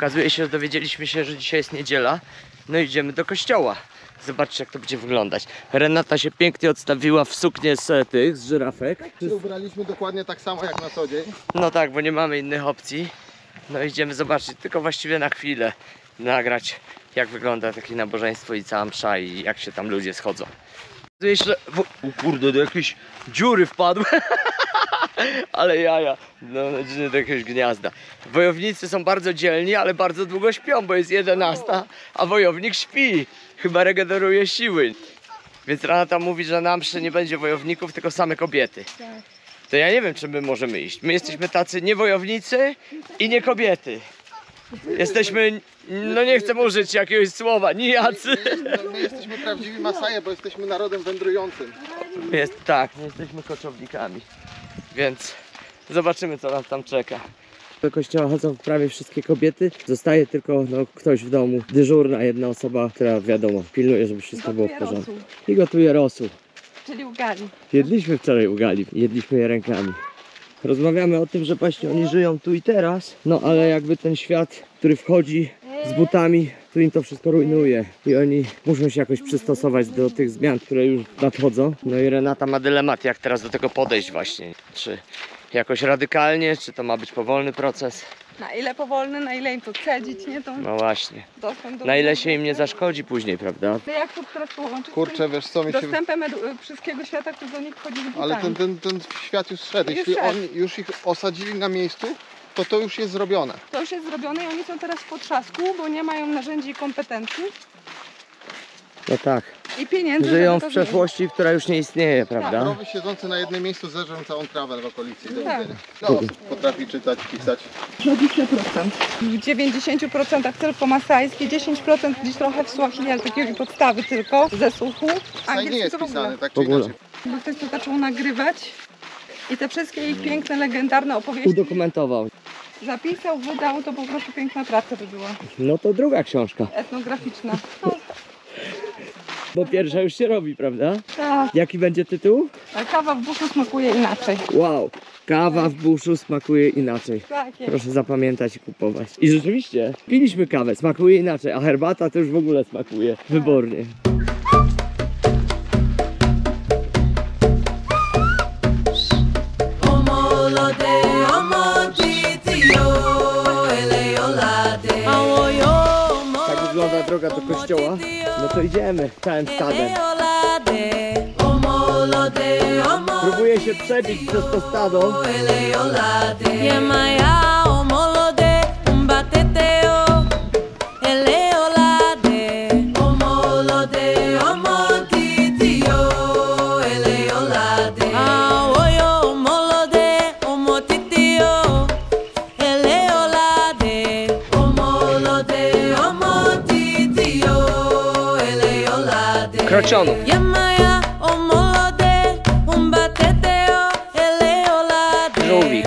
Okazuje się, że dowiedzieliśmy się, że dzisiaj jest niedziela. No i idziemy do kościoła. Zobaczcie, jak to będzie wyglądać. Renata się pięknie odstawiła w suknię z żyrafek. Się ubraliśmy dokładnie tak samo jak na co dzień. No tak, bo nie mamy innych opcji. No idziemy zobaczyć, tylko właściwie na chwilę nagrać, jak wygląda takie nabożeństwo i cała msza i jak się tam ludzie schodzą. O kurde, do jakiejś dziury wpadły. Ale jaja, no do jakiegoś gniazda. Wojownicy są bardzo dzielni, ale bardzo długo śpią, bo jest 11, a wojownik śpi. Chyba regeneruje siły. Więc Renata mówi, że na mszy nie będzie wojowników, tylko same kobiety. To ja nie wiem, czy my możemy iść. My jesteśmy tacy nie wojownicy i nie kobiety. Jesteśmy, no nie chcę użyć jakiegoś słowa, nijacy. My jesteśmy prawdziwi Masaje, bo jesteśmy narodem wędrującym. Tak, nie jesteśmy koczownikami. Więc zobaczymy, co nas tam czeka. Do kościoła chodzą prawie wszystkie kobiety. Zostaje tylko ktoś w domu. Dyżurna jedna osoba, która wiadomo, pilnuje, żeby wszystko było w porządku. I gotuje rosół. Czyli ugali. Jedliśmy wczoraj ugali. Jedliśmy je rękami. Rozmawiamy o tym, że właśnie oni żyją tu i teraz. No ale jakby ten świat, który wchodzi z butami, to im to wszystko rujnuje. I oni muszą się jakoś przystosować do tych zmian, które już nadchodzą. No i Renata ma dylemat, jak teraz do tego podejść właśnie. Czy jakoś radykalnie, czy to ma być powolny proces? Na ile powolny, na ile im to cedzić, nie? To No właśnie. dostęp do... Na ile się im nie zaszkodzi później, prawda? Jak to teraz połączyć? Kurczę, wiesz co mi się... Dostępem wszystkiego świata, który do nich wchodzi z butami. Ale ten świat już szedł. Jeśli oni już ich osadzili na miejscu, to już jest zrobione. To już jest zrobione i oni są teraz w potrzasku, bo nie mają narzędzi i kompetencji. No tak. I pieniędzy. Żyją żeby w to przeszłości, która już nie istnieje, prawda? Krowy siedzące na jednym miejscu zeżrą całą trawę w okolicy. Do Tak. widzenia. No, osób potrafi czytać, pisać. 20%. W 90% tylko masajskie, 10% gdzieś trochę w Swahili, ale takiej podstawy tylko, ze słuchu. Masaj nie jest to w ogóle. pisany, tak W czy ogóle. inaczej. Bo ktoś to zaczął nagrywać i te wszystkie ich piękne, legendarne opowieści Udokumentował. zapisał, wydał, to po prostu piękna praca by była. No to druga książka. Etnograficzna. No, Bo pierwsza już się robi, prawda? tak. Jaki będzie tytuł? A kawa w buszu smakuje inaczej. Wow, kawa w buszu smakuje inaczej. Tak jest. Proszę zapamiętać i kupować. I rzeczywiście, piliśmy kawę, smakuje inaczej, a herbata to już w ogóle smakuje wybornie. Tak wygląda droga do kościoła. No to idziemy całym stadem. Próbuję się przebić przez to stado. Krocionów. Żółwik.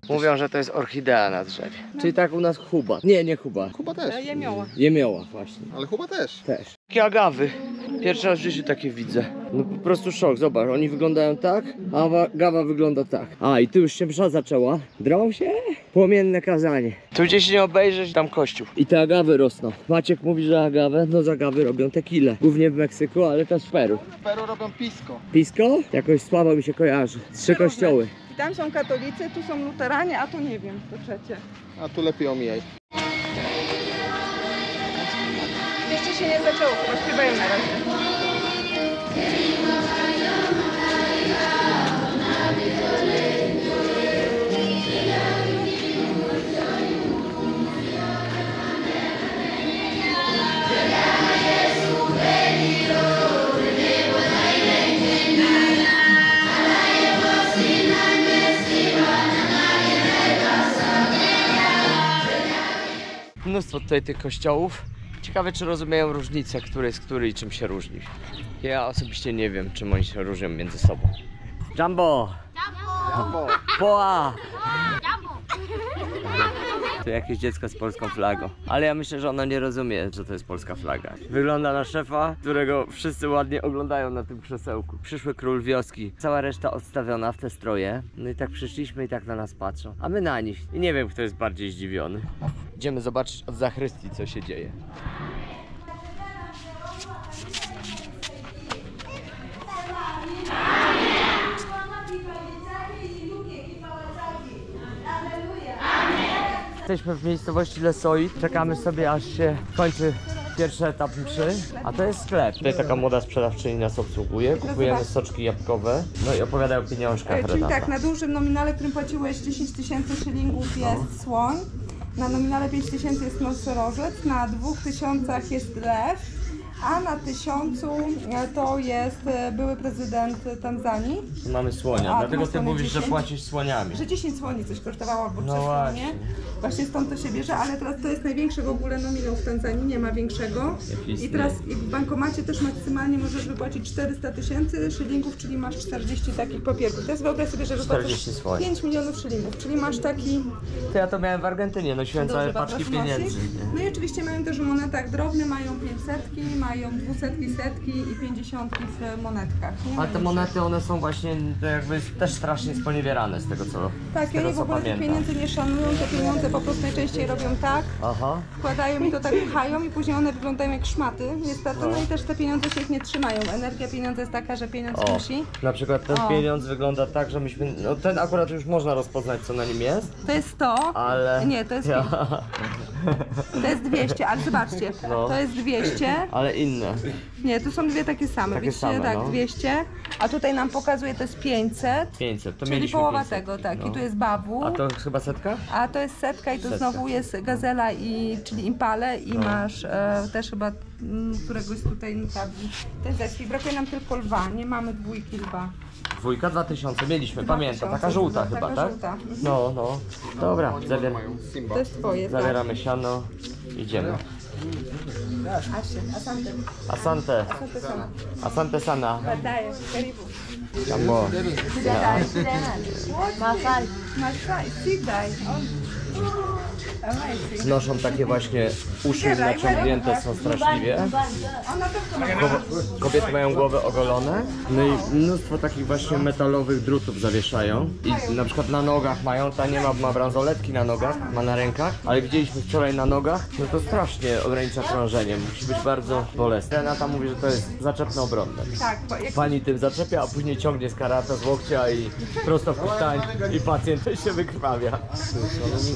Mówią, że to jest orchidea na drzewie. Czyli tak u nas chuba. Nie chuba. Kuba też. Jemioła. Jemioła właśnie. Ale Kuba też. Też. Takie agawy. Pierwszy raz w życiu takie widzę. No po prostu szok, zobacz, oni wyglądają tak, a agawa wygląda tak. A i tu już się msza zaczęła. Drą się? Płomienne kazanie. Tu gdzieś nie obejrzeć, tam kościół. I te agawy rosną. Maciek mówi, że agawę, no z agawy robią tequilę. Głównie w Meksyku, ale też w Peru. W Peru robią pisco. Pisco? Jakoś słabo mi się kojarzy. 3 kościoły. I tam są katolicy, tu są luteranie, a tu nie wiem, to trzecie. A tu lepiej omijaj. Jeszcze się nie zaczęło, chyba śpiewają na razie. Mnóstwo mnóstwo tutaj tych kościołów. Ciekawe, czy rozumieją różnicę, który jest który i czym się różni. Ja osobiście nie wiem, czym oni się różnią między sobą. Jumbo! Jumbo! Poa! To jakieś dziecko z polską flagą. Ale ja myślę, że ono nie rozumie, że to jest polska flaga. Wygląda na szefa, którego wszyscy ładnie oglądają na tym krzesełku. Przyszły król wioski. Cała reszta odstawiona w te stroje. No i tak przyszliśmy i tak na nas patrzą. A my na nich. I nie wiem, kto jest bardziej zdziwiony. Idziemy zobaczyć od zachrystii, co się dzieje. Jesteśmy w miejscowości Lesoit, czekamy sobie aż się kończy pierwszy etap mszy, a to jest sklep. Tutaj taka młoda sprzedawczyni nas obsługuje, kupujemy soczki jabłkowe, no i opowiadają o pieniążkach. Czyli Renata. tak, na dużym nominale, którym płaciłeś 10 000 szylingów jest słoń, na nominale 5 000 jest nosorożec, na 2000 jest lew, a na 1000 to jest były prezydent Tanzanii. Tu mamy słonia, A, dlatego tu ty słonie mówisz, że 10. płacisz słoniami. Że 10 słoni coś kosztowało, albo 3 No słonie. Właśnie stąd to się bierze, ale teraz to jest największy w ogóle nominał w Tanzanii, nie ma większego. I teraz w bankomacie też maksymalnie możesz wypłacić 400 000 szylingów, czyli masz 40 takich papierków. Teraz wyobraź sobie, że 40 wypłacisz słoni. 5 milionów szylingów, czyli masz taki... To ja to miałem w Argentynie, nosiłem całe Dobrze, paczki bardzo pieniędzy. No i oczywiście mają też w monetach drobne, mają 500, mają 200, setki i 50 w monetkach. Nie Ale te wiem, monety, one są właśnie jakby też strasznie sponiewierane z tego co tak, z i tego, oni w co ogóle tych pamiętam. pieniędzy nie szanują, te pieniądze po prostu najczęściej robią tak, Aha. wkładają i to tak pchają i później one wyglądają jak szmaty, niestety, no i też te pieniądze się ich nie trzymają. Energia pieniądza jest taka, że pieniądz O, musi. na przykład ten O. pieniądz wygląda tak, że myśmy, no ten akurat już można rozpoznać, co na nim jest, To jest 100, ale... nie, to jest, to jest 200, ale zobaczcie, No. to jest 200, Ale inne. nie, tu są dwie takie same, Takie widzicie, same, tak, no. 200, a tutaj nam pokazuje, to jest 500, 500, to czyli mieliśmy połowa 500. tego, tak, No. i tu jest bawu. A to chyba setka? A to jest setka i to Setka. znowu jest gazela, czyli impale i masz też chyba któregoś tutaj notabli. Ten zespół. Brakuje nam tylko lwa, nie mamy dwójki lwa. Dwójka 2000 mieliśmy, pamiętam, 2000, taka żółta taka chyba, tak? żółta. No, no. Dobra, Mają Simba. To jest twoje, tak. zabieramy siano, idziemy. Asie, asante. Asante, Asante sana. asante sana. Badaje, karibu. Jambo. Masaj. Masaj, sidaj. Amazing. Noszą takie właśnie uszy naciągnięte, są straszliwie. Ona też to ma. Kobiety mają głowy ogolone, no i mnóstwo takich właśnie metalowych drutów zawieszają i na przykład na nogach mają, ta nie ma bransoletki na nogach, ma na rękach, ale widzieliśmy wczoraj na nogach, no to strasznie ogranicza krążenie, musi być bardzo bolesne. Renata mówi, że to jest zaczepne obronne. Tak, bo jak Pani tym zaczepia, a później ciągnie z karata, z łokcia i prosto w krtań i pacjent się wykrwawia.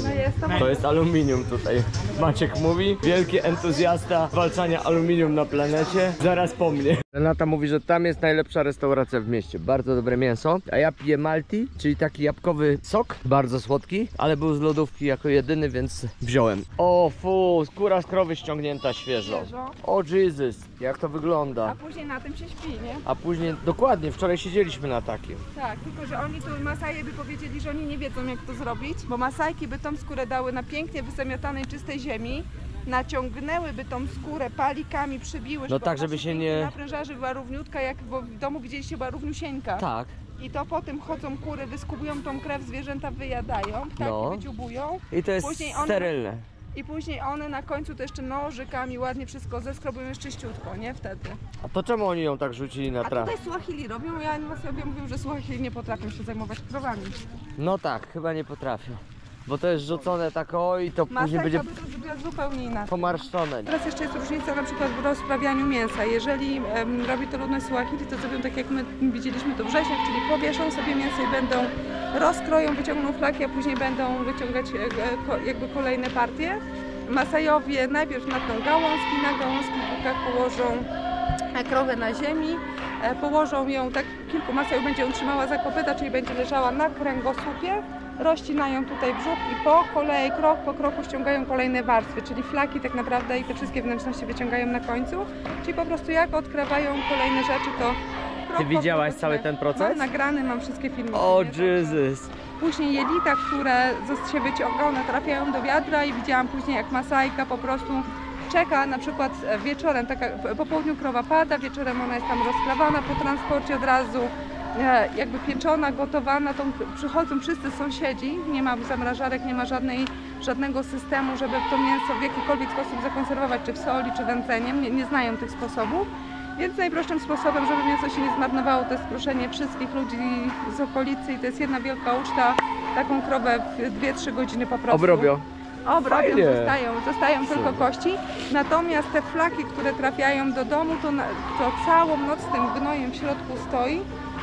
no jest to To jest aluminium tutaj. Maciek mówi, wielki entuzjasta zwalczania aluminium na planecie, zaraz po mnie. Renata mówi, że tam jest najlepsza restauracja w mieście, bardzo dobre mięso, a ja piję Malti, czyli taki jabłkowy sok, bardzo słodki, ale był z lodówki jako jedyny, więc wziąłem. O fu, skóra z krowy ściągnięta świeżo. Świeżo. O Jesus, jak to A wygląda. później na tym się śpi, nie? A później, dokładnie, wczoraj siedzieliśmy na takim. Tak, tylko że oni tu Masaje by powiedzieli, że oni nie wiedzą jak to zrobić, bo Masajki by tą skórę dały na pięknie wyzamiatanej, czystej ziemi, naciągnęłyby tą skórę palikami, przybiły, No tak, ona żeby się pięknie nie- na prężarzy była równiutka, jak bo w domu widzieliście, była równiusieńka. Tak. I to potem chodzą kury, wyskubują tą krew, zwierzęta wyjadają, ptaki No. wydziubują. I to jest Później one- sterylne. I później one na końcu to jeszcze nożykami ładnie wszystko zeskrobują jeszcze czyściutko, nie? Wtedy. A to czemu oni ją tak rzucili na A trawę? tutaj Suahili robią, ja sobie mówią, że Suahili nie potrafią się zajmować krowami. No tak, chyba nie potrafię. Bo to jest rzucone tak o i to później Masajka będzie by to zrobiła zupełnie inaczej. pomarszczone. Teraz jeszcze jest różnica na przykład w rozprawianiu mięsa. Jeżeli robi to ludność Suahili, to zrobią tak jak my widzieliśmy to wrześniak, czyli powieszą sobie mięso i będą rozkroją, wyciągną flaki, a później będą wyciągać jakby kolejne partie. Masajowie najpierw natną gałązki, na gałązki położą krowę na ziemi, położą ją, tak kilku Masajów będzie ją trzymała za kopyta, czyli będzie leżała na kręgosłupie, rozcinają tutaj brzuch i po kolei, krok po kroku ściągają kolejne warstwy, czyli flaki tak naprawdę i te wszystkie wnętrzności wyciągają na końcu, czyli po prostu jak odkrawają kolejne rzeczy, to krok Ty po widziałaś kroku cały odkrywają. ten proces? Mam nagrany, mam wszystkie filmy. O Nie? Jesus! Później jelita, które się wyciągają, trafiają do wiadra i widziałam później, jak masajka po prostu czeka, na przykład wieczorem, po południu krowa pada, wieczorem ona jest tam rozkrawana po transporcie od razu, jakby pieczona, gotowana, to przychodzą wszyscy sąsiedzi, nie ma zamrażarek, nie ma żadnego systemu, żeby to mięso w jakikolwiek sposób zakonserwować, czy w soli, czy wędzeniem, nie znają tych sposobów. Więc najprostszym sposobem, żeby mięso się nie zmarnowało, to jest proszenie wszystkich ludzi z okolicy i to jest jedna wielka uczta, taką krowę w 2-3 godziny po prostu. Obrobią. Obrobią, zostają tylko kości. Natomiast te flaki, które trafiają do domu, to całą noc z tym gnojem w środku stoi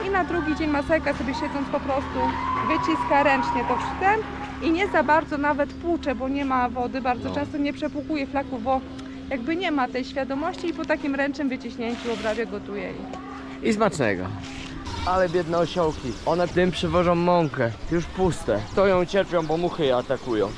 i na drugi dzień masajka sobie siedząc po prostu wyciska ręcznie to w ten i nie za bardzo nawet płucze, bo nie ma wody, bardzo często nie przepłukuje flaków, bo jakby nie ma tej świadomości i po takim ręcznym wyciśnięciu obrabia, gotuje I smacznego. Ale biedne osiołki. One tym przywożą mąkę. Już puste. Stoją, cierpią, bo muchy je atakują.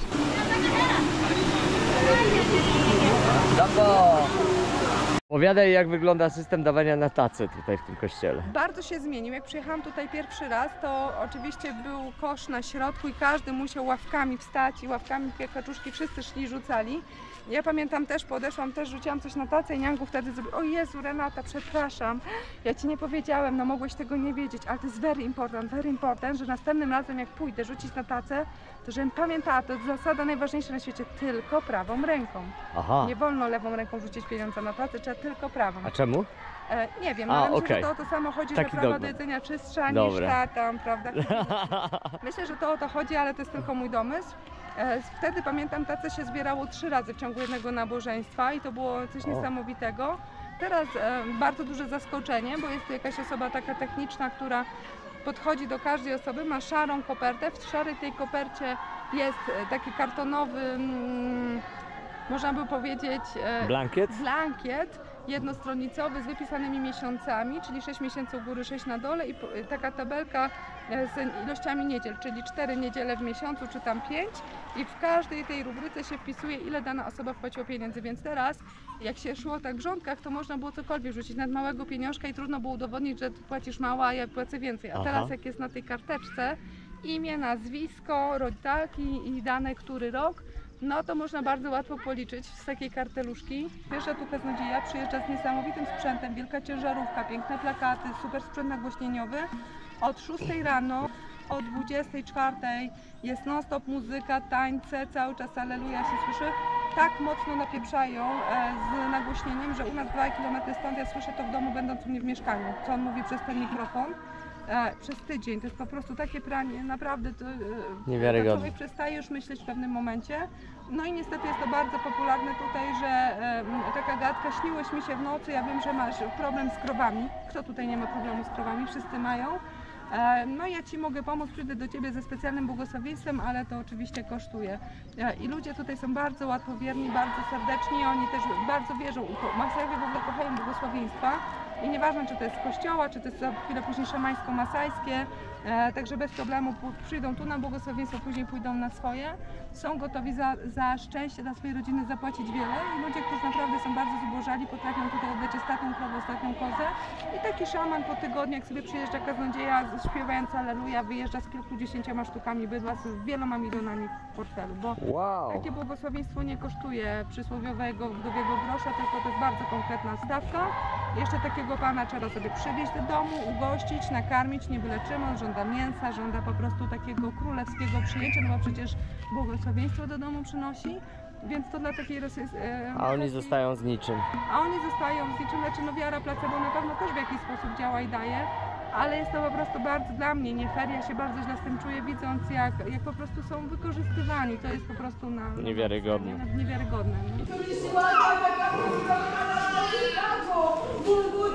Opowiadaj, jak wygląda system dawania na tacy tutaj w tym kościele. Bardzo się zmienił. Jak przyjechałam tutaj pierwszy raz, to oczywiście był kosz na środku i każdy musiał ławkami wstać i ławkami kaczuszki wszyscy szli, rzucali. Ja pamiętam też, podeszłam, też rzuciłam coś na tacę i Niangu wtedy zrobił: o Jezu, Renata, przepraszam, ja Ci nie powiedziałem, no mogłeś tego nie wiedzieć, ale to jest very important, że następnym razem jak pójdę rzucić na tacę, to żebym pamiętała, to jest zasada najważniejsza na świecie, tylko prawą ręką. Aha. Nie wolno lewą ręką rzucić pieniądze na tacę, trzeba tylko prawą. A czemu? Nie wiem, ale myślę, okej. że to o to samo chodzi, Taki że prawa dogmat. do jedzenia czystsza niż Dobra. ta tam, prawda? Myślę, że to o to chodzi, ale to jest tylko mój domysł. Wtedy pamiętam, tace się zbierało 3 razy w ciągu jednego nabożeństwa i to było coś niesamowitego. Teraz bardzo duże zaskoczenie, bo jest tu jakaś osoba taka techniczna, która podchodzi do każdej osoby, ma szarą kopertę, w szarej tej kopercie jest taki kartonowy, można by powiedzieć, blankiet jednostronicowy z wypisanymi miesiącami, czyli 6 miesięcy u góry, 6 na dole i taka tabelka z ilościami niedziel, czyli 4 niedziele w miesiącu, czy tam 5 i w każdej tej rubryce się wpisuje, ile dana osoba wpłaciła pieniędzy, więc teraz jak się szło tak w rządkach, to można było cokolwiek rzucić nad małego pieniążka i trudno było udowodnić, że ty płacisz mało, a ja płacę więcej, a teraz jak jest na tej karteczce imię, nazwisko, rodzaki i dane, który rok, no to można bardzo łatwo policzyć z takiej karteluszki. Pierwsza tu kaznodzieja przyjeżdża z niesamowitym sprzętem, wielka ciężarówka, piękne plakaty, super sprzęt nagłośnieniowy. Od 6 rano, od 24 jest non-stop muzyka, tańce, cały czas alleluja się słyszy. Tak mocno napieprzają z nagłośnieniem, że u nas 2 km stąd ja słyszę to w domu, będąc u mnie w mieszkaniu, co on mówi przez ten mikrofon. Przez tydzień. To jest po prostu takie pranie, naprawdę to Niewiarygodne. człowiek przestaje już myśleć w pewnym momencie. No i niestety jest to bardzo popularne tutaj, że taka gadka, śniłeś mi się w nocy, ja wiem, że masz problem z krowami. Kto tutaj nie ma problemu z krowami? Wszyscy mają. No ja Ci mogę pomóc, przyjdę do Ciebie ze specjalnym błogosławieństwem, ale to oczywiście kosztuje. I ludzie tutaj są bardzo łatwowierni, bardzo serdeczni, oni też bardzo wierzą. Masajwie w ogóle kochają błogosławieństwa. I nieważne, czy to jest z kościoła, czy to jest za chwilę później szamańsko-masajskie, także bez problemu przyjdą tu na błogosławieństwo, później pójdą na swoje. Są gotowi za szczęście dla swojej rodziny zapłacić wiele i ludzie, którzy naprawdę są bardzo zubożali, potrafią tutaj oddać ostatnią krowę, ostatnią kozę. I taki szaman po tygodniu, jak sobie przyjeżdża kaznodzieja, śpiewając alleluja, wyjeżdża z kilkudziesięcioma sztukami bydła, z wieloma milionami w portfelu, bo takie błogosławieństwo nie kosztuje przysłowiowego wdowiego grosza, tylko to jest bardzo konkretna stawka. Jeszcze takiego pana trzeba sobie przywieźć do domu, ugościć, nakarmić, nie byle czym, on żąda mięsa, żąda po prostu takiego królewskiego przyjęcia, no bo przecież błogosławieństwo do domu przynosi, więc to dla takiej A oni zostają z niczym. A oni zostają z niczym, znaczy no wiara placebo na pewno też w jakiś sposób działa i daje, ale jest to po prostu bardzo dla mnie nie fair, ja się bardzo źle z tym czuję, widząc jak po prostu są wykorzystywani, to jest po prostu Niewiarygodne. Niewiarygodne. Ból